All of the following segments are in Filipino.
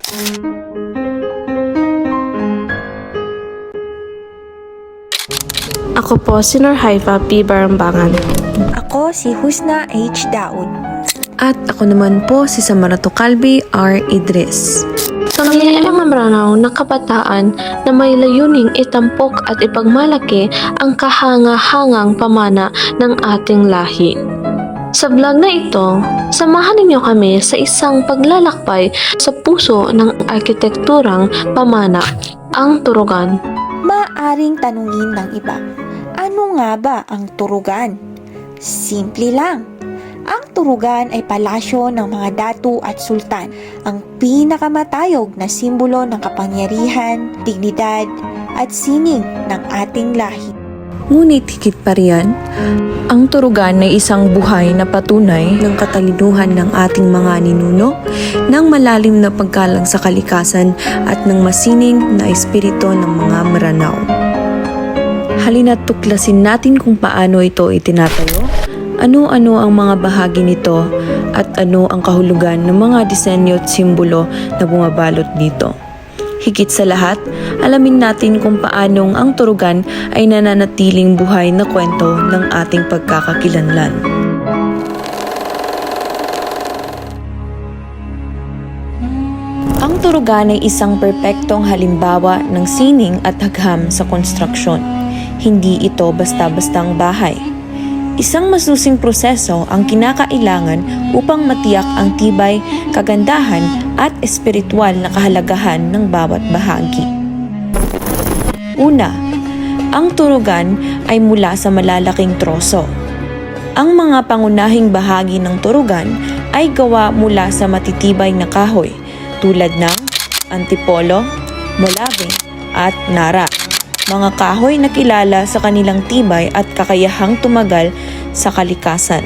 Ako po si Nur Haifa P. Barambangan. Ako si Husna H. Daud. At ako naman po si Samarato Calvi R. Idris. Kami ay mga maranaw ng kabataan na may layuning itampok at ipagmalaki ang kahanga-hangang pamana ng ating lahi. Sa vlog na ito, samahan ninyo kami sa isang paglalakbay sa puso ng arkitekturang pamana, ang Turugan. Maaring tanungin ng iba, ano nga ba ang turugan? Simple lang. Ang turugan ay palasyo ng mga datu at sultan, ang pinakamatayog na simbolo ng kapangyarihan, dignidad at sining ng ating lahi. Ngunit higit pa riyan, ang turugan ay isang buhay na patunay ng katalinuhan ng ating mga ninuno, ng malalim na paggalang sa kalikasan at ng masining na espiritu ng mga maranaw. Halina't tuklasin natin kung paano ito itinatayo, ano-ano ang mga bahagi nito at ano ang kahulugan ng mga disenyo at simbolo na bumabalot dito. Higit sa lahat, alamin natin kung paanong ang turugan ay nananatiling buhay na kwento ng ating pagkakakilanlan. Ang turugan ay isang perpektong halimbawa ng sining at agham sa konstruksyon. Hindi ito basta-bastang bahay. Isang masusing proseso ang kinakailangan upang matiyak ang tibay, kagandahan at espiritual na kahalagahan ng bawat bahagi. Una, ang turugan ay mula sa malalaking troso. Ang mga pangunahing bahagi ng turugan ay gawa mula sa matitibay na kahoy tulad ng antipolo, molave at nara. Mga kahoy na kilala sa kanilang tibay at kakayahang tumagal sa kalikasan.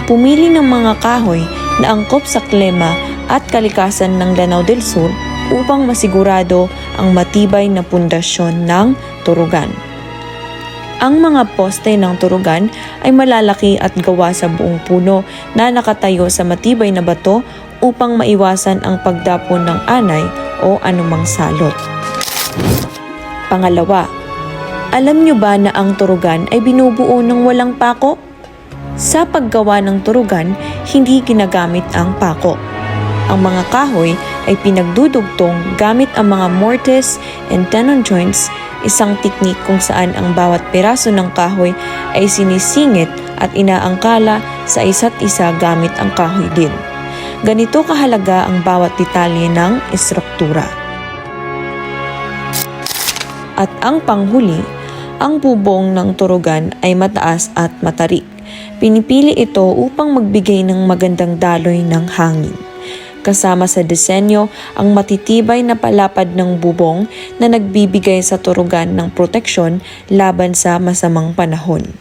Pumili ng mga kahoy na angkop sa klima at kalikasan ng Lanao del Sur upang masigurado ang matibay na pundasyon ng turugan. Ang mga poste ng turugan ay malalaki at gawa sa buong puno na nakatayo sa matibay na bato upang maiwasan ang pagdapon ng anay o anumang salot. Pangalawa, alam nyo ba na ang turugan ay binubuo ng walang pako? Sa paggawa ng turugan, hindi ginagamit ang pako. Ang mga kahoy ay pinagdudugtong gamit ang mga mortise and tenon joints, isang teknik kung saan ang bawat piraso ng kahoy ay sinisingit at inaangkala sa isa't isa gamit ang kahoy din. Ganito kahalaga ang bawat detalye ng estruktura. At ang panghuli, ang bubong ng turugan ay mataas at matarik. Pinipili ito upang magbigay ng magandang daloy ng hangin. Kasama sa disenyo ang matitibay na palapad ng bubong na nagbibigay sa turugan ng proteksyon laban sa masamang panahon.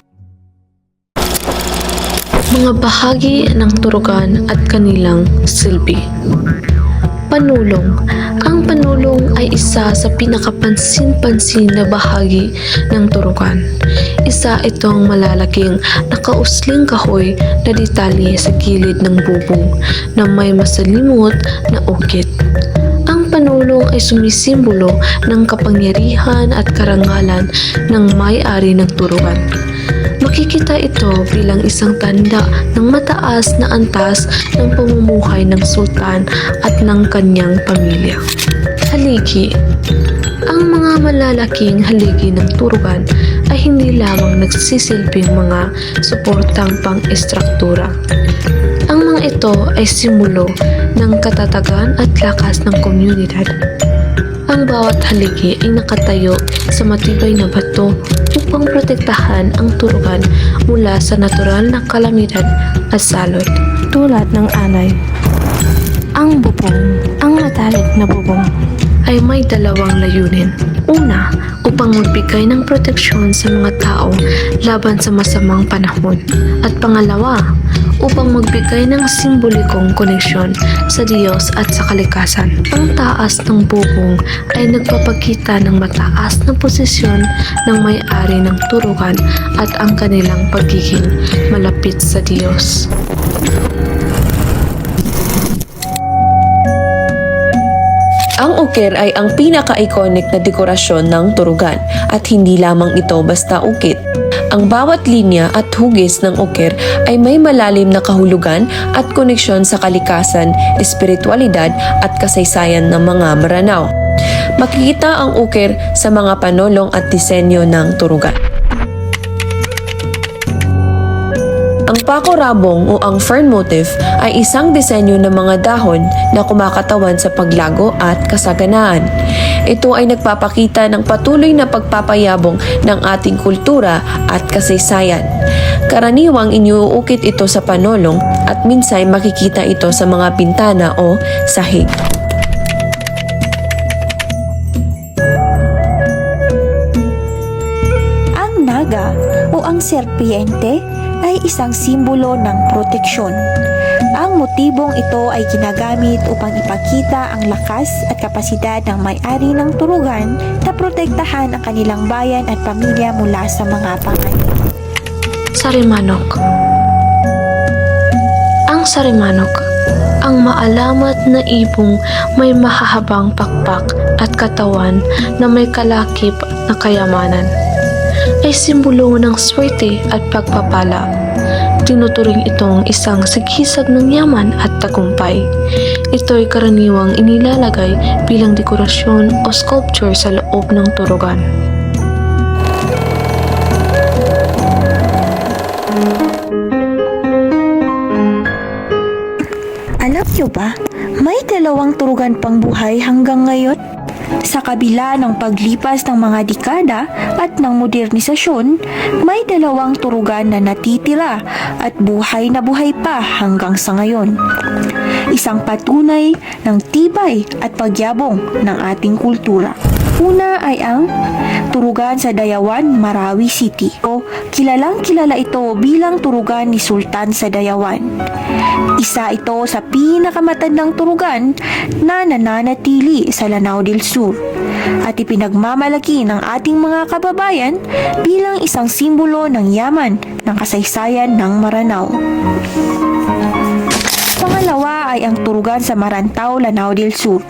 Mga bahagi ng turugan at kanilang silbi. Panulong. Ang panulong ay isa sa pinakapansin-pansin na bahagi ng turugan. Isa itong malalaking nakausling kahoy na detalye sa gilid ng bubong na may masalimot na ukit. Ang panulong ay sumisimbolo ng kapangyarihan at karangalan ng may-ari ng turugan. Makikita ito bilang isang tanda ng mataas na antas ng pamumuhay ng sultan at ng kanyang pamilya. Haligi. Ang mga malalaking haligi ng turugan ay hindi lamang nagsisilbing mga suportang pang-estruktura. Ang mga ito ay simbolo ng katatagan at lakas ng komunidad. Ang bawat haligi ay nakatayo sa matibay na bato upang protektahan ang turugan mula sa natural na kalamidad at salot tulad ng anay. Ang bubong, ang matalik na bubong, ay may dalawang layunin. Una, upang magbigay ng proteksyon sa mga tao laban sa masamang panahon. At pangalawa, upang magbigay ng simbolikong koneksyon sa Diyos at sa kalikasan. Ang taas ng bubong ay nagpapakita ng mataas na posisyon ng may-ari ng turugan at ang kanilang pagiging malapit sa Diyos. Ang ukir ay ang pinaka-iconic na dekorasyon ng turugan at hindi lamang ito basta ukit. Ang bawat linya at hugis ng ukir ay may malalim na kahulugan at koneksyon sa kalikasan, espiritualidad at kasaysayan ng mga Maranao. Makikita ang ukir sa mga panolong at disenyo ng turugan. Ang pakorabong o ang fern motif ay isang disenyo ng mga dahon na kumakatawan sa paglago at kasaganaan. Ito ay nagpapakita ng patuloy na pagpapayabong ng ating kultura at kasaysayan. Karaniwang iniuukit ito sa panolong at minsan makikita ito sa mga bintana o sahig. Ang naga o ang serpiente ay isang simbolo ng proteksyon. Ang motibong ito ay ginagamit upang ipakita ang lakas at kapasidad ng may-ari ng turugan na protektahan ang kanilang bayan at pamilya mula sa mga panganib. Sarimanok. Ang sarimanok, ang maalamat na ibong may mahahabang pakpak at katawan na may kalakip na kayamanan, ay simbolo ng swerte at pagpapala. Tinuturing itong isang sigisag ng yaman at tagumpay. Ito'y karaniwang inilalagay bilang dekorasyon o sculpture sa loob ng turugan. Alam niyo ba, may dalawang turugan pang buhay hanggang ngayon? Sa kabila ng paglipas ng mga dekada at ng modernisasyon, may dalawang turugan na natitira at buhay na buhay pa hanggang sa ngayon. Isang patunay ng tibay at pagyabong ng ating kultura. Una ay ang turugan sa Dayawan, Marawi City o kilalang kilala ito bilang turugan ni Sultan sa Dayawan. Isa ito sa pinakamatandang turugan na nananatili sa Lanao del Sur at ipinagmamalaki ng ating mga kababayan bilang isang simbolo ng yaman ng kasaysayan ng Maranao. Pangalawa ay ang turugan sa Marantao, Lanao del Sur.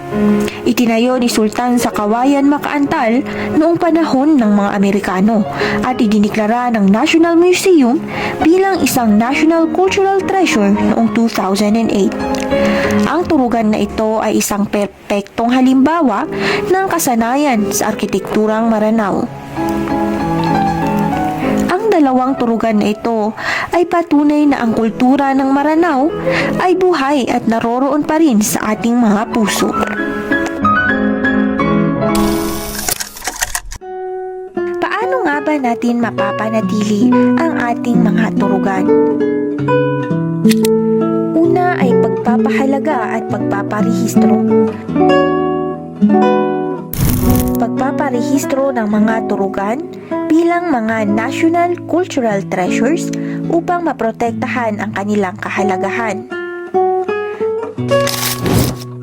Itinayo ni Sultan sa Kawayan, Makaantal noong panahon ng mga Amerikano at idiniklara ng National Museum bilang isang National Cultural Treasure noong 2008. Ang turugan na ito ay isang perpektong halimbawa ng kasanayan sa arkitekturang Maranao. Ang dalawang turugan na ito ay patunay na ang kultura ng Maranao ay buhay at naroroon pa rin sa ating mga puso. Paano nga ba natin mapapanatili ang ating mga turugan? Una ay pagpapahalaga at pagpaparehistro. Pagpaparehistro ng mga turugan bilang mga National Cultural Treasures upang maprotektahan ang kanilang kahalagahan.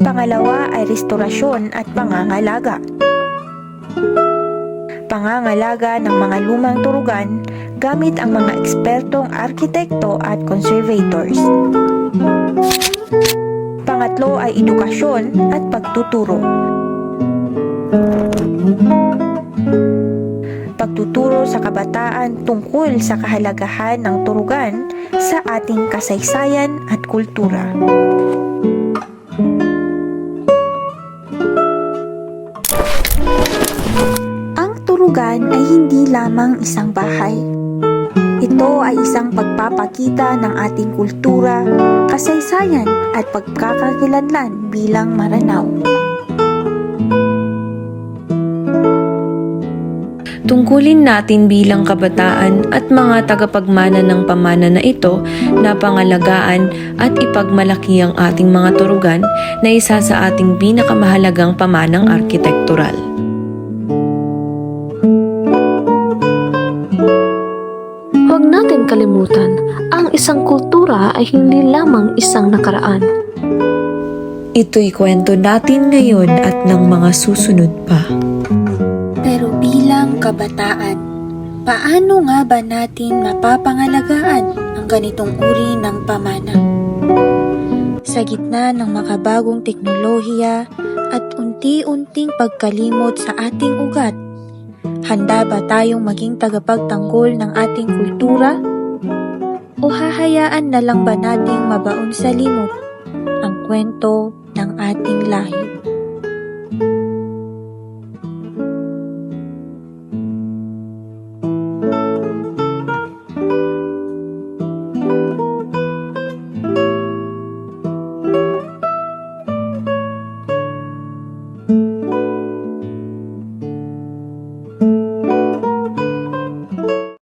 Pangalawa ay restorasyon at pangangalaga. Pangangalaga ng mga lumang turugan gamit ang mga ekspertong arkitekto at conservators. Pangatlo ay edukasyon at pagtuturo. Pagtuturo sa kabataan tungkol sa kahalagahan ng turugan sa ating kasaysayan at kultura. Ang turugan ay hindi lamang isang bahay. Ito ay isang pagpapakita ng ating kultura, kasaysayan at pagkakakilanlan bilang Maranao. Tungkulin natin bilang kabataan at mga tagapagmana ng pamana na ito na pangalagaan at ipagmalaki ang ating mga turugan na isa sa ating pinakamahalagang pamanang arkitektural. Huwag natin kalimutan, ang isang kultura ay hindi lamang isang nakaraan. Ito'y kwento natin ngayon at ng mga susunod pa. Pero bilang kabataan, paano nga ba natin mapapangalagaan ang ganitong uri ng pamana? Sa gitna ng makabagong teknolohiya at unti-unting pagkalimot sa ating ugat, handa ba tayong maging tagapagtanggol ng ating kultura? O hahayaan na lang ba nating mabaon sa limot ang kwento ng ating lahi?